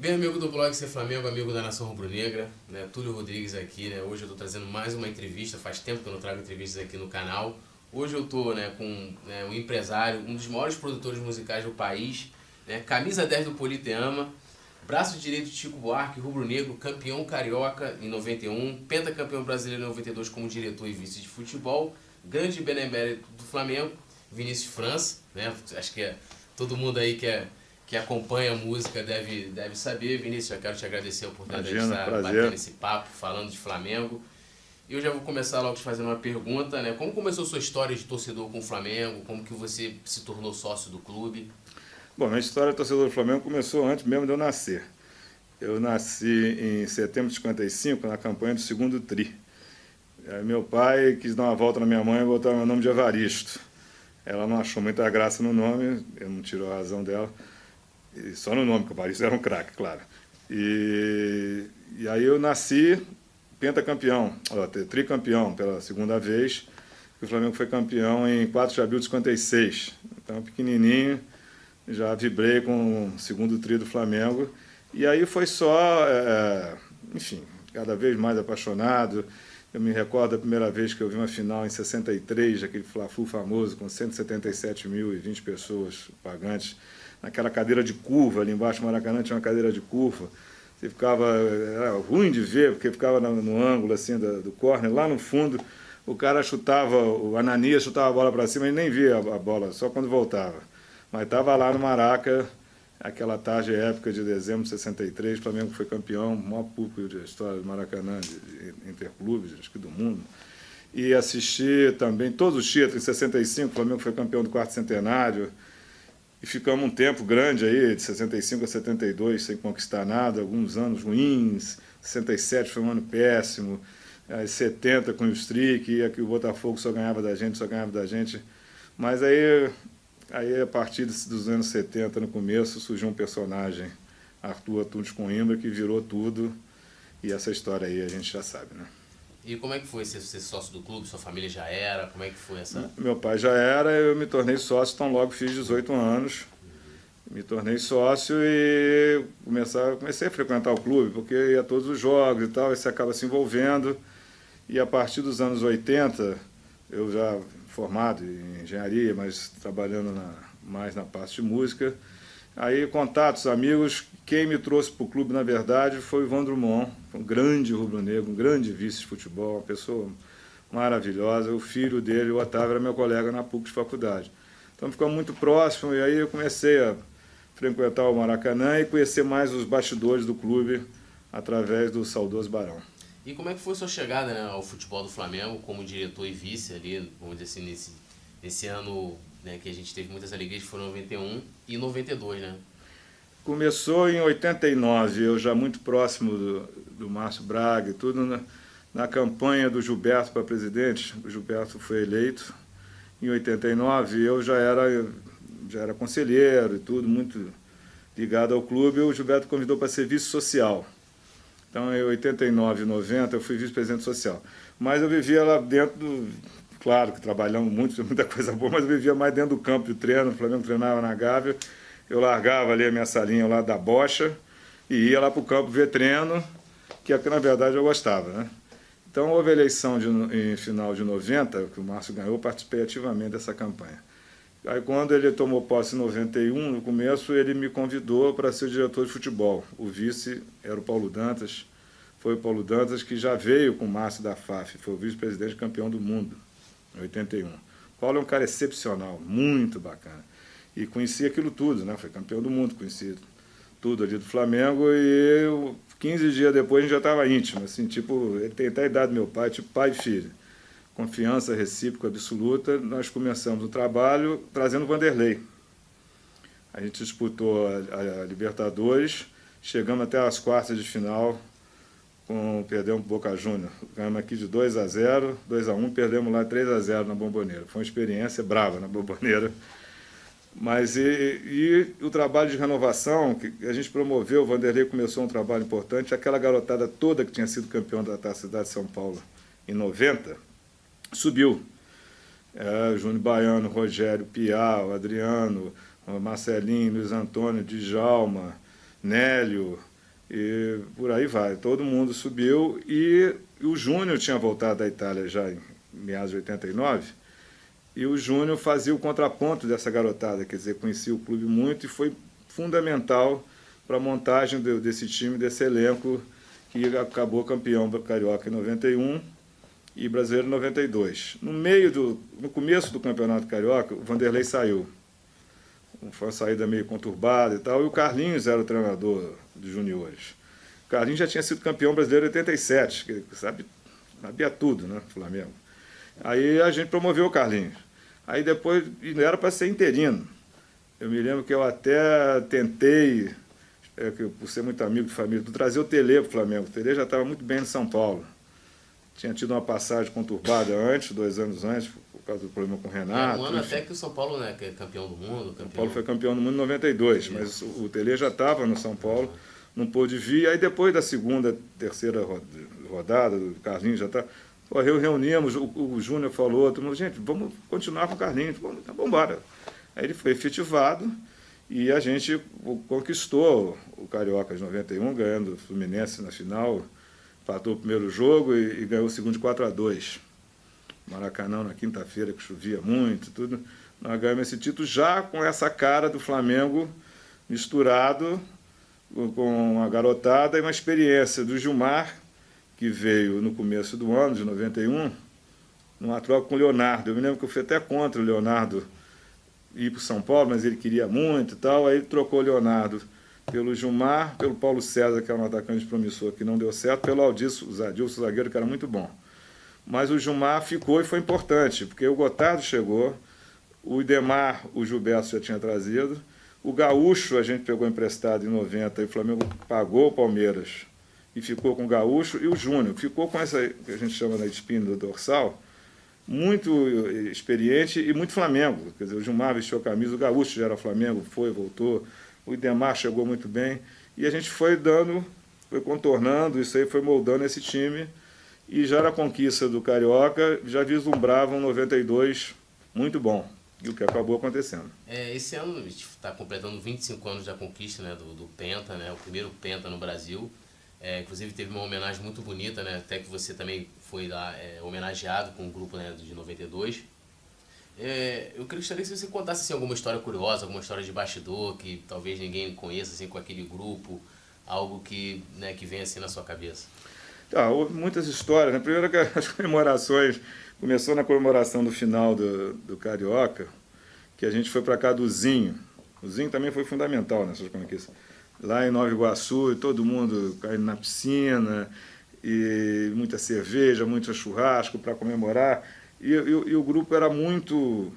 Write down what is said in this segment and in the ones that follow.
Bem, amigo do blog Ser Flamengo, amigo da Nação Rubro-Negra, né? Túlio Rodrigues aqui, né? Hoje eu estou trazendo mais uma entrevista, faz tempo que eu não trago entrevistas aqui no canal. Hoje eu estou, né, com, né, um empresário, um dos maiores produtores musicais do país, né? Camisa 10 do Politeama, braço direito de Chico Buarque, rubro-negro, campeão carioca em 91, pentacampeão brasileiro em 92 como diretor e vice de futebol, grande benemérito do Flamengo, Vinícius França, né? Acho que todo mundo aí que acompanha a música deve saber. Vinícius, eu quero te agradecer a oportunidade de estar batendo esse papo, falando de Flamengo. E eu já vou começar logo te fazendo uma pergunta, né? Como começou a sua história de torcedor com o Flamengo? Como que você se tornou sócio do clube? Bom, minha história de torcedor do Flamengo começou antes mesmo de eu nascer. Eu nasci em setembro de 55, na campanha do segundo tri. Meu pai quis dar uma volta na minha mãe e botar meu nome de Evaristo. Ela não achou muita graça no nome, eu não tirou a razão dela. E só no nome, que o Evaristo era um craque, claro. E aí eu nasci pentacampeão, tricampeão pela segunda vez. O Flamengo foi campeão em 4 de abril de 56. Então, pequenininho, já vibrei com o segundo tri do Flamengo. E aí foi só, enfim, cada vez mais apaixonado. Eu me recordo da primeira vez que eu vi uma final em 63, aquele Fla-Flu famoso, com 177.020 pessoas pagantes, naquela cadeira de curva, ali embaixo do Maracanã tinha uma cadeira de curva. Você ficava, era ruim de ver, porque ficava no ângulo assim do córner, lá no fundo o cara chutava, o Ananias chutava a bola para cima e nem via a bola, só quando voltava. Mas estava lá no Maraca, aquela tarde épica de dezembro de 63, o Flamengo foi campeão, o maior público da história do Maracanã, de interclubes, acho que do mundo. E assisti também todos os títulos, em 65 o Flamengo foi campeão do quarto centenário, e ficamos um tempo grande aí, de 65 a 72, sem conquistar nada, alguns anos ruins, 67 foi um ano péssimo, 70 com o Streak, e aqui o Botafogo só ganhava da gente, mas aí a partir dos anos 70, no começo, surgiu um personagem, Arthur Antunes Coimbra, que virou tudo, e essa história aí a gente já sabe, né? E como é que foi ser sócio do clube? Sua família já era? Como é que foi essa... Meu pai já era, eu me tornei sócio, então logo fiz 18 anos. Me tornei sócio e comecei a frequentar o clube, porque ia a todos os jogos e tal, e você acaba se envolvendo. E a partir dos anos 80, eu já formado em engenharia, mas trabalhando mais na parte de música, aí contatos, amigos, quem me trouxe para o clube, na verdade, foi o Ivan Drummond, um grande rubro-negro, um grande vice de futebol, uma pessoa maravilhosa. O filho dele, o Otávio, era meu colega na PUC de faculdade. Então ficamos muito próximos, e aí eu comecei a frequentar o Maracanã e conhecer mais os bastidores do clube através do saudoso Barão. E como é que foi a sua chegada, né, ao futebol do Flamengo como diretor e vice ali, vamos dizer assim, nesse ano, né, que a gente teve muitas alegrias, que foram 91 e 92, né? Começou em 89, eu já muito próximo do Márcio Braga e tudo, na campanha do Gilberto para presidente. O Gilberto foi eleito em 89, eu já era conselheiro e tudo, muito ligado ao clube. O Gilberto convidou para ser vice-social. Então, em 89 e 90, eu fui vice-presidente social. Mas eu vivia lá dentro claro que trabalhamos muito, muita coisa boa, mas eu vivia mais dentro do campo de treino. O Flamengo treinava na Gávea, eu largava ali a minha salinha lá da Bocha e ia lá para o campo ver treino, que na verdade eu gostava, né? Então, houve a eleição em final de 90, que o Márcio ganhou, eu participei ativamente dessa campanha. Aí, quando ele tomou posse em 91, no começo, ele me convidou para ser o diretor de futebol. O vice era o Paulo Dantas. Foi o Paulo Dantas que já veio com o Márcio da FAF, foi o vice-presidente campeão do mundo, em 81. O Paulo é um cara excepcional, muito bacana. E conhecia aquilo tudo, né? Foi campeão do mundo, conhecia tudo ali do Flamengo. E 15 dias depois a gente já estava íntimo, assim, tipo, ele tem até a idade do meu pai, tipo pai e filho. Confiança recíproca absoluta. Nós começamos o trabalho trazendo o Vanderlei. A gente disputou a Libertadores, chegamos até as quartas de final, perdemos o Boca Júnior. Ganhamos aqui de 2-0, 2-1, perdemos lá 3-0 na Bombonera. Foi uma experiência brava na Bombonera. Mas e o trabalho de renovação que a gente promoveu, o Vanderlei começou um trabalho importante, aquela garotada toda que tinha sido campeão da cidade de São Paulo em 90, subiu. Júnior Baiano, Rogério, Piau, Adriano, Marcelinho, Luiz Antônio, Djalma, Nélio, E por aí vai, todo mundo subiu e o Júnior tinha voltado da Itália já em meados de 89 e o Júnior fazia o contraponto dessa garotada, quer dizer, conhecia o clube muito e foi fundamental para a montagem desse time, desse elenco que acabou campeão carioca em 91 e brasileiro em 92. No começo do campeonato carioca, o Vanderlei saiu. Foi uma saída meio conturbada e tal, e o Carlinhos era o treinador dos juniores. O Carlinhos já tinha sido campeão brasileiro em 87, que sabia tudo, né, Flamengo. Aí a gente promoveu o Carlinhos. Aí depois, era para ser interino. Eu me lembro que eu até tentei, por ser muito amigo de família, trazer o Tele para o Flamengo. O Tele já estava muito bem no São Paulo. Tinha tido uma passagem conturbada antes, 2 anos antes, por causa do problema com o Renato. Um ano até que o São Paulo, né, que é campeão do mundo. São Paulo foi campeão do mundo em 92, mas o Tele já estava no São Paulo, não pôde vir. Aí depois da segunda, terceira rodada, o Carlinhos já está... Reunimos, o Júnior falou, todo mundo, gente, vamos continuar com o Carlinhos, vamos embora. Aí ele foi efetivado e a gente conquistou o Carioca de 91, ganhando o Fluminense na final, empatou o primeiro jogo e ganhou o segundo de 4-2. Maracanã na quinta-feira, que chovia muito, tudo. Nós ganhamos esse título já com essa cara do Flamengo misturado com a garotada e uma experiência do Gilmar, que veio no começo do ano, de 91, numa troca com o Leonardo. Eu me lembro que eu fui até contra o Leonardo ir para o São Paulo, mas ele queria muito e tal, aí ele trocou o Leonardo pelo Gilmar, pelo Paulo César, que era um atacante promissor que não deu certo, pelo Adilson, zagueiro, que era muito bom. Mas o Gilmar ficou e foi importante, porque o Gotardo chegou, o Idemar, o Gilberto já tinha trazido, o Gaúcho a gente pegou emprestado em 90 e o Flamengo pagou o Palmeiras e ficou com o Gaúcho, e o Júnior ficou com essa que a gente chama de espinha do dorsal, muito experiente e muito Flamengo. Quer dizer, o Gilmar vestiu a camisa, o Gaúcho já era Flamengo, voltou, o Idemar chegou muito bem, e a gente foi contornando, isso aí foi moldando esse time, e já na conquista do Carioca, já vislumbrava um 92 muito bom, e o que acabou acontecendo. Esse ano a gente está completando 25 anos da conquista, né, do Penta, né, o primeiro Penta no Brasil. Inclusive teve uma homenagem muito bonita, né, até que você também foi lá homenageado com o grupo, né, de 92. Eu gostaria que você contasse assim, alguma história curiosa, alguma história de bastidor que talvez ninguém conheça assim, com aquele grupo, algo que, né, que vem assim na sua cabeça. Houve muitas histórias, né? Primeiro que as comemorações, começou na comemoração do final do Carioca, que a gente foi para cá do Zinho. O Zinho também foi fundamental nessas conquistas. Lá em Nova Iguaçu, e todo mundo caindo na piscina, e muita cerveja, muito churrasco para comemorar. E o grupo era muito...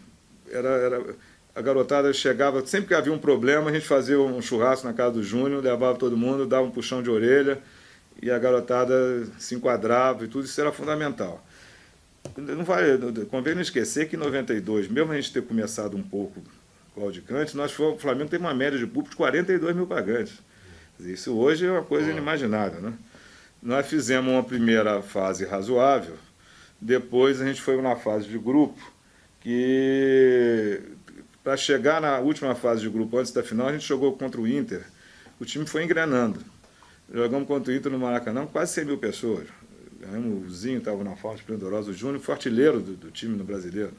a garotada chegava, sempre que havia um problema, a gente fazia um churrasco na casa do Júnior, levava todo mundo, dava um puxão de orelha, e a garotada se enquadrava e tudo, isso era fundamental. Convém não esquecer que em 92, mesmo a gente ter começado um pouco claudicante, o Flamengo tem uma média de público de 42 mil pagantes. Isso hoje é uma coisa inimaginável, né? Nós fizemos uma primeira fase razoável, depois a gente foi na fase de grupo, que para chegar na última fase de grupo, antes da final, a gente jogou contra o Inter. O time foi engrenando. Jogamos contra o Inter no Maracanã, quase 100 mil pessoas. Ganhamos, o Zinho estava na forma esplendorosa, o Júnior foi artilheiro do time no Brasileiro.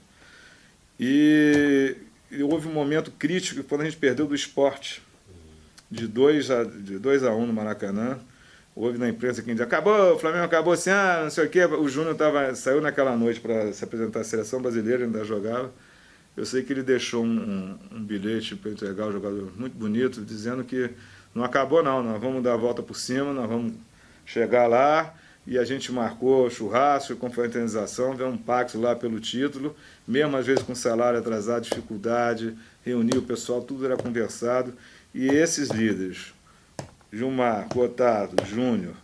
E houve um momento crítico quando a gente perdeu do Sport, de 2-1 no Maracanã. Houve na imprensa quem dizia, acabou, o Flamengo acabou assim, não sei o quê. O Júnior saiu naquela noite para se apresentar à seleção brasileira, ainda jogava. Eu sei que ele deixou um bilhete para entregar ao jogador muito bonito, dizendo que não acabou não, nós vamos dar a volta por cima, nós vamos chegar lá. E a gente marcou churrasco, confraternização, veio um pacto lá pelo título, mesmo às vezes com salário atrasado, dificuldade, reuniu o pessoal, tudo era conversado. E esses líderes, Gilmar, Gotardo, Júnior,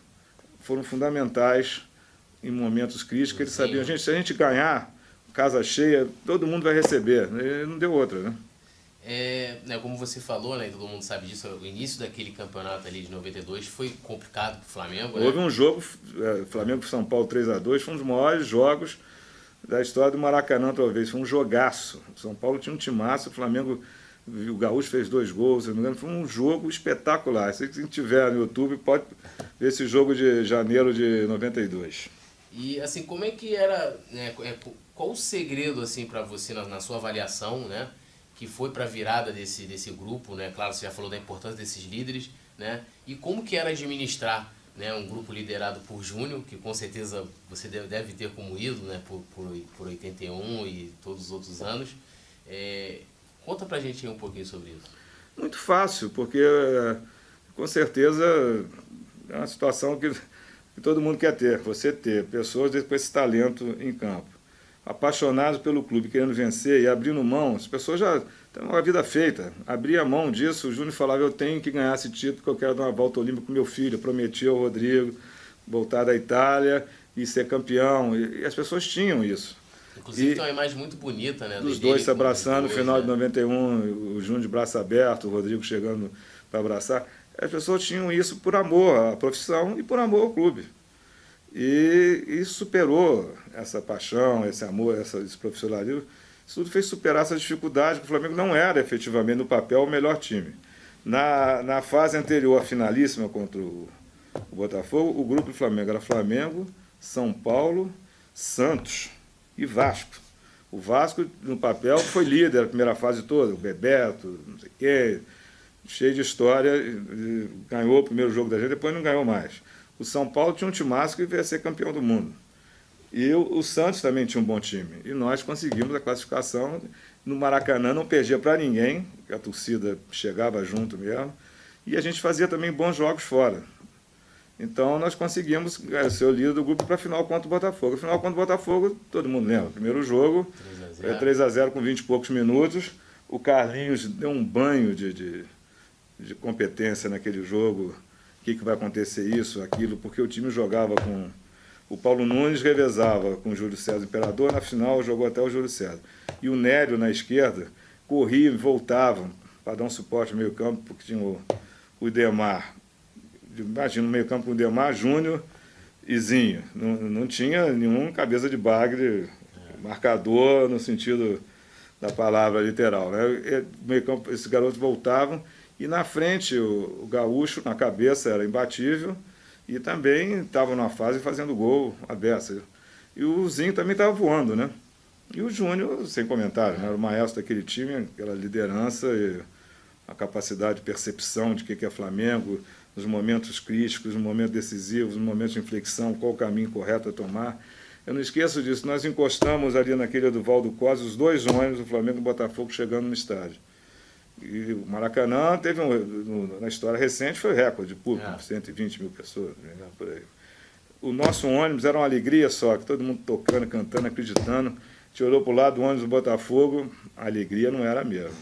foram fundamentais em momentos críticos. Eles sabiam, gente, se a gente ganhar, casa cheia, todo mundo vai receber. E não deu outra, né? Como você falou, né, todo mundo sabe disso, o início daquele campeonato ali de 92 foi complicado para o Flamengo. Houve um jogo, Flamengo-São Paulo 3-2, foi um dos maiores jogos da história do Maracanã, talvez. Foi um jogaço. O São Paulo tinha um timaço, o Flamengo o Gaúcho fez 2 gols, se não me engano, foi um jogo espetacular. Se quem tiver no YouTube pode ver esse jogo de janeiro de 92. E assim, como é que era, né, qual o segredo assim para você na sua avaliação, né, que foi para a virada desse grupo, né? Claro, você já falou da importância desses líderes, né? E como que era administrar, né, um grupo liderado por Júnior, que com certeza você deve ter como ídolo, né, por 81 e todos os outros anos. Conta pra gente aí um pouquinho sobre isso. Muito fácil, porque com certeza é uma situação que todo mundo quer ter. Você ter pessoas com esse talento em campo, apaixonados pelo clube, querendo vencer e abrindo mão. As pessoas já têm uma vida feita. Abria mão disso, o Júnior falava, eu tenho que ganhar esse título porque eu quero dar uma volta olímpica com meu filho. Eu prometi ao Rodrigo voltar da Itália e ser campeão. E as pessoas tinham isso. Inclusive tem uma imagem muito bonita, né? Dos dois se abraçando no final de 91, o Júnior de braço aberto, o Rodrigo chegando para abraçar. As pessoas tinham isso por amor à profissão e por amor ao clube. E isso superou essa paixão, esse amor, esse profissionalismo. Isso tudo fez superar essa dificuldade, que o Flamengo não era efetivamente no papel o melhor time. Na fase anterior, a finalíssima contra o Botafogo, o grupo do Flamengo era Flamengo, São Paulo, Santos e Vasco. O Vasco, no papel, foi líder a primeira fase toda, o Bebeto, não sei o quê, cheio de história, ganhou o primeiro jogo da gente, depois não ganhou mais. O São Paulo tinha um timaço que ia ser campeão do mundo. E o Santos também tinha um bom time. E nós conseguimos a classificação. No Maracanã não perdia para ninguém, a torcida chegava junto mesmo. E a gente fazia também bons jogos fora. Então nós conseguimos ser o líder do grupo para a final contra o Botafogo. A final contra o Botafogo, todo mundo lembra. Primeiro jogo, 3-0 com 20 e poucos minutos. O Carlinhos deu um banho de competência naquele jogo. O que vai acontecer isso, aquilo, porque o time jogava com... O Paulo Nunes revezava com o Júlio César Imperador, na final jogou até o Júlio César. E o Nélio, na esquerda, corria e voltava para dar um suporte no meio campo, porque tinha o Idemar. Imagina, no meio campo com o Idemar, Júnior e Zinho. Não tinha nenhum cabeça de bagre, marcador no sentido da palavra literal, né? No meio campo, esses garotos voltavam. E na frente, o Gaúcho, na cabeça, era imbatível e também estava numa fase fazendo gol a beça. E o Zinho também estava voando, né? E o Júnior, sem comentário, né? Era o maestro daquele time, aquela liderança e a capacidade de percepção de que é Flamengo, nos momentos críticos, nos momentos decisivos, nos momentos de inflexão, qual o caminho correto a tomar. Eu não esqueço disso, nós encostamos ali naquele do Valdo Costa, os 2 ônibus do Flamengo e do Botafogo chegando no estádio. E o Maracanã teve, na história recente, foi recorde de público, 120 mil pessoas, né, por aí. O nosso ônibus era uma alegria só, que todo mundo tocando, cantando, acreditando. A gente olhou para o lado do ônibus do Botafogo, a alegria não era a mesma.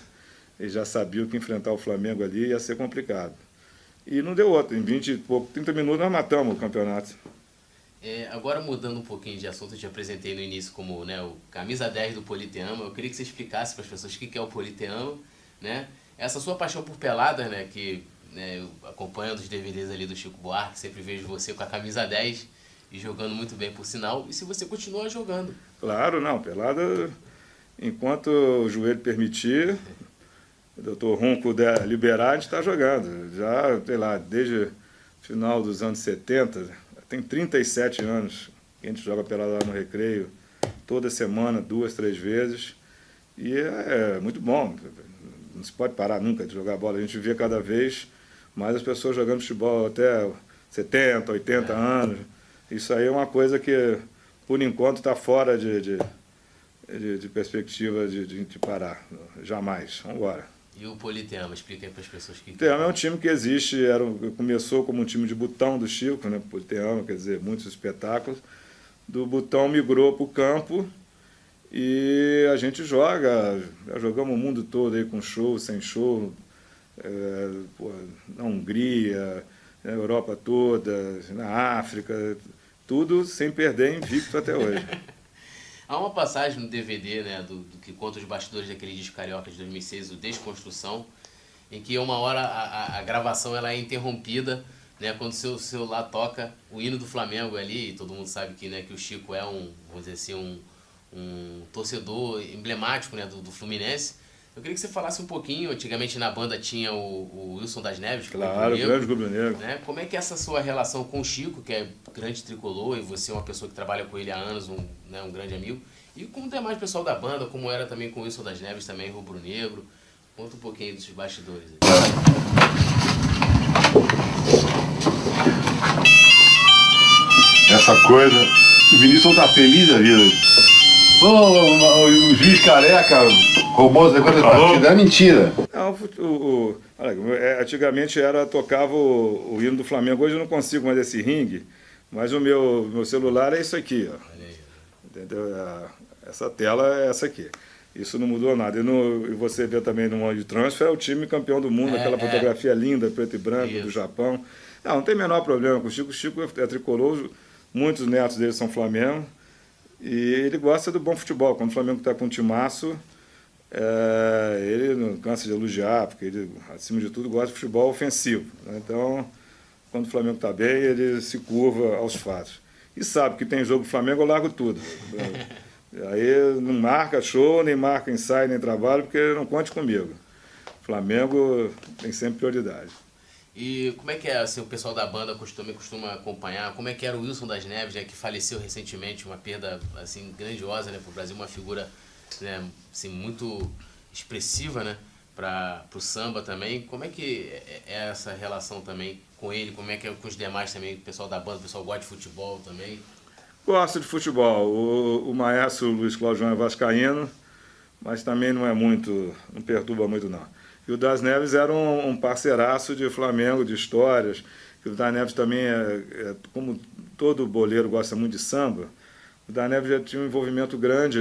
Eles já sabiam que enfrentar o Flamengo ali ia ser complicado. E não deu outra, em 20 e pouco, 30 minutos nós matamos o campeonato. Agora mudando um pouquinho de assunto, eu te apresentei no início como, né, o camisa 10 do Politeama. Eu queria que você explicasse para as pessoas o que é o Politeama, né? Essa sua paixão por peladas, né, que, né, eu acompanhando os DVDs ali do Chico Buarque, sempre vejo você com a camisa 10 e jogando muito bem, por sinal, e se você continua jogando. Claro, não, pelada, enquanto o joelho permitir, o doutor Ronco liberar, a gente está jogando. Já, sei lá, desde o final dos anos 70, tem 37 anos que a gente joga pelada lá no Recreio, toda semana, 2, 3 vezes, e é muito bom. Não se pode parar nunca de jogar bola. A gente vê cada vez mais as pessoas jogando futebol até 70, 80 anos. Isso aí é uma coisa que, por enquanto, está fora de perspectiva de parar. Jamais. Vamos embora. E o Politeama? Explica aí para as pessoas que... Politeama é um time que existe, começou como um time de botão do Chico, né? Politeama, quer dizer, muitos espetáculos. Do botão migrou para o campo. E a gente joga, já jogamos o mundo todo aí com show, sem show, na Hungria, na Europa toda, na África, tudo sem perder invicto até hoje. Há uma passagem no DVD, né, do que conta os bastidores daquele disco carioca de 2006, o Desconstrução, em que uma hora a gravação ela é interrompida, né, quando o seu celular toca o hino do Flamengo ali, e todo mundo sabe que, né, que o Chico é vamos dizer assim, um torcedor emblemático, né, do Fluminense, Eu queria que você falasse um pouquinho, antigamente na banda tinha o Wilson das Neves, claro, o grande rubro-negro. Né? Como é que é essa sua relação com o Chico, que é grande tricolor, e você é uma pessoa que trabalha com ele há anos, um grande amigo, e com o demais pessoal da banda, como era também com o Wilson das Neves, também rubro-negro. Conta um pouquinho dos bastidores aí. Essa coisa, o Vinícius tá feliz da vida. O juiz careca roubou as coisas da partida, é mentira. Não, antigamente tocava o hino do Flamengo, hoje eu não consigo mais esse ringue, mas o meu celular é isso aqui, ó. Entendeu? Essa tela é essa aqui. Isso não mudou nada. E você vê também no Monte de Transfer, é o time campeão do mundo, aquela fotografia linda, preto e branco, do Japão. Não tem o menor problema com o Chico. O Chico é tricolor, muitos netos dele são Flamengo. E ele gosta do bom futebol. Quando o Flamengo está com um timaço, ele não cansa de elogiar, porque ele, acima de tudo, gosta de futebol ofensivo. Né? Então, quando o Flamengo está bem, ele se curva aos fatos. E sabe que tem jogo do Flamengo, eu largo tudo. Aí não marca show, nem marca ensaio, nem trabalho, porque não conte comigo. O Flamengo tem sempre prioridade. E como é que é, assim, o pessoal da banda costuma acompanhar? Como é que era o Wilson das Neves, né, que faleceu recentemente, uma perda assim, grandiosa, né, para o Brasil, uma figura, né, assim, muito expressiva, né, para o samba também. Como é que é essa relação também com ele? Como é que é com os demais também, o pessoal da banda, o pessoal gosta de futebol também? Gosto de futebol. O maestro Luiz Cláudio é vascaíno, mas também não perturba muito não. E o Das Neves era um parceiraço de Flamengo, de histórias. E o Das Neves também, como todo boleiro gosta muito de samba, o Das Neves já tinha um envolvimento grande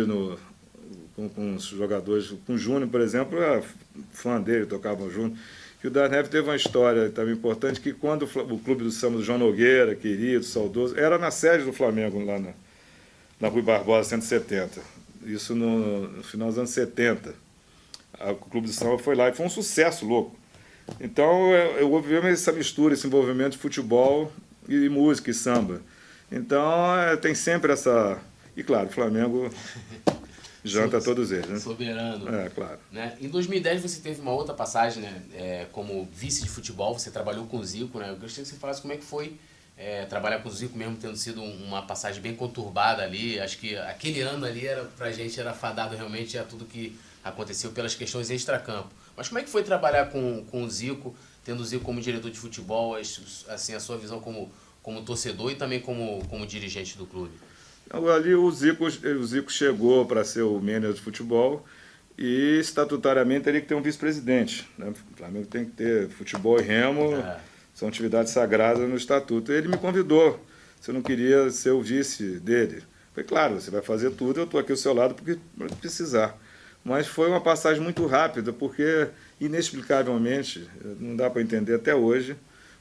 com os jogadores. Com o Júnior, por exemplo, eu era fã dele, tocavam junto. E o Das Neves teve uma história também importante, que quando o clube do samba do João Nogueira, querido, saudoso, era na sede do Flamengo, lá na Rui Barbosa, 170. Isso no final dos anos 70. O clube do samba foi lá e foi um sucesso louco. Então eu ouvi essa mistura, esse envolvimento de futebol e música e samba. Então tem sempre essa... E claro, o Flamengo janta todos eles, né? Soberano. Claro. Né? Em 2010 você teve uma outra passagem, né, como vice de futebol, você trabalhou com o Zico, né? Eu gostaria que você falasse como é que foi trabalhar com o Zico, mesmo tendo sido uma passagem bem conturbada ali. Acho que aquele ano ali pra gente era fadado realmente a tudo que aconteceu pelas questões extracampo. Mas como é que foi trabalhar com o Zico, tendo o Zico como diretor de futebol, assim, a sua visão como torcedor e também como dirigente do clube? Ali o Zico chegou para ser o manager de futebol e estatutariamente teria que ter um vice-presidente. Né? O Flamengo tem que ter futebol e remo, são atividades sagradas no estatuto. Ele me convidou, se eu não queria ser o vice dele. Falei, claro, você vai fazer tudo, eu estou aqui ao seu lado porque precisar. Mas foi uma passagem muito rápida, porque inexplicavelmente, não dá para entender até hoje,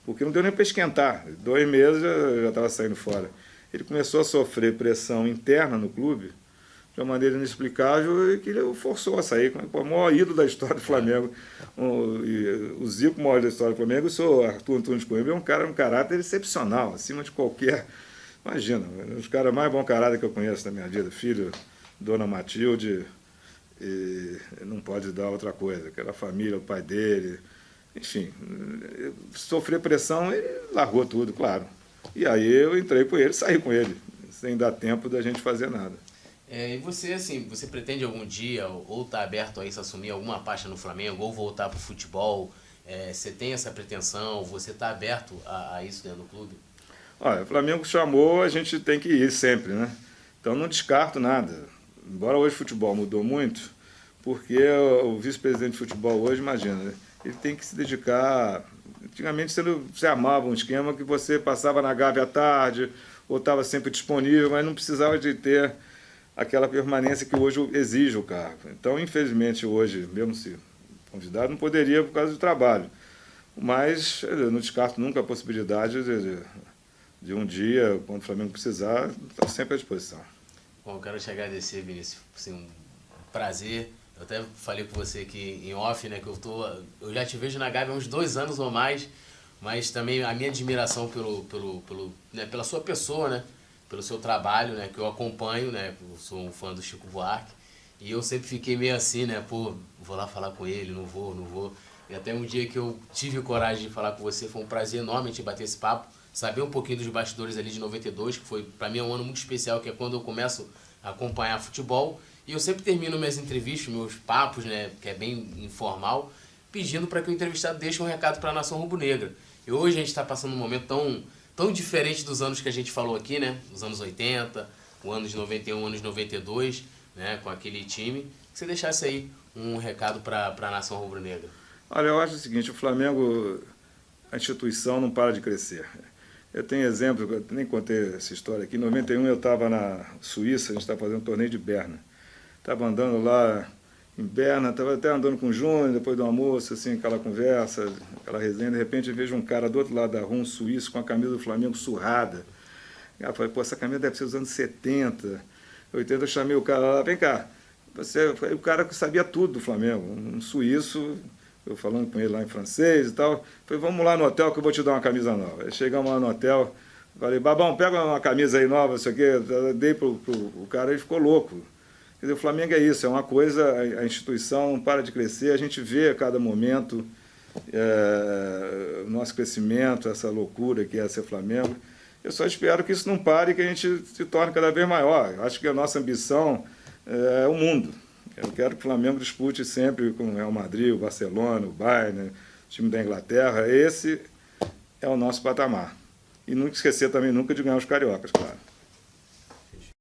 porque não deu nem para esquentar. 2 meses já estava saindo fora. Ele começou a sofrer pressão interna no clube de uma maneira inexplicável e que ele forçou a sair. O maior ídolo da história do Flamengo, o Zico, o maior da história do Flamengo, o senhor Arthur Antunes Coimbra, é um caráter excepcional, acima de qualquer... Imagina, um dos caras mais bom caráter que eu conheço na minha vida, filho, Dona Matilde, e não pode dar outra coisa, aquela família, o pai dele, enfim, sofrer pressão, ele largou tudo, claro. E aí eu entrei com ele, saí com ele, sem dar tempo da gente fazer nada. E você, assim, você pretende algum dia, ou tá aberto a isso, assumir alguma pasta no Flamengo, ou voltar pro futebol? Você tem essa pretensão? Você tá aberto a isso dentro do clube? Olha, o Flamengo chamou, a gente tem que ir sempre, né? Então não descarto nada. Embora hoje o futebol mudou muito, porque o vice-presidente de futebol hoje, imagina, ele tem que se dedicar... Antigamente você armava um esquema que você passava na Gávea à tarde, ou estava sempre disponível, mas não precisava de ter aquela permanência que hoje exige o cargo. Então, infelizmente, hoje, mesmo se convidado, não poderia por causa do trabalho. Mas eu não descarto nunca a possibilidade de um dia, quando o Flamengo precisar, estar sempre à disposição. Bom, eu quero te agradecer, Vinícius, assim, um prazer. Eu até falei com você aqui em off, né, que eu já te vejo na Gávea há uns 2 anos ou mais, mas também a minha admiração pela sua pessoa, né, pelo seu trabalho, né, que eu acompanho, né, eu sou um fã do Chico Buarque, E eu sempre fiquei meio assim, né? Pô, vou lá falar com ele, não vou. E até um dia que eu tive coragem de falar com você, foi um prazer enorme te bater esse papo, saber um pouquinho dos bastidores ali de 92, que foi, pra mim, um ano muito especial, que é quando eu começo a acompanhar futebol. E eu sempre termino minhas entrevistas, meus papos, né? Que é bem informal, pedindo para que o entrevistado deixe um recado para a nação rubro-negra. E hoje a gente está passando um momento tão diferente dos anos que a gente falou aqui, né? Os anos 80, o ano de 91, anos 92, né? Com aquele time. Que você deixasse aí um recado para a nação rubro-negra. Olha, eu acho o seguinte, o Flamengo, a instituição não para de crescer. Eu tenho exemplo, eu nem contei essa história aqui, em 91 eu estava na Suíça, a gente estava fazendo um torneio de Berna. Estava andando lá em Berna, estava até andando com o Júnior, depois do almoço, assim, aquela conversa, aquela resenha, de repente eu vejo um cara do outro lado da rua, um suíço, com a camisa do Flamengo surrada. Eu falei, pô, essa camisa deve ser dos anos 70, 80, eu chamei o cara lá, vem cá, você foi o cara que sabia tudo do Flamengo, um suíço, eu falando com ele lá em francês e tal, falei, vamos lá no hotel que eu vou te dar uma camisa nova. Aí chegamos lá no hotel, falei, Babão, pega uma camisa aí nova, isso aqui, dei pro cara, ele ficou louco. Quer dizer, o Flamengo é isso, é uma coisa, a instituição não para de crescer, a gente vê a cada momento o nosso crescimento, essa loucura que é ser Flamengo. Eu só espero que isso não pare e que a gente se torne cada vez maior. Eu acho que a nossa ambição é o mundo. Eu quero que o Flamengo dispute sempre com o Real Madrid, o Barcelona, o Bayern, o time da Inglaterra. Esse é o nosso patamar. E nunca esquecer também nunca de ganhar os cariocas, claro.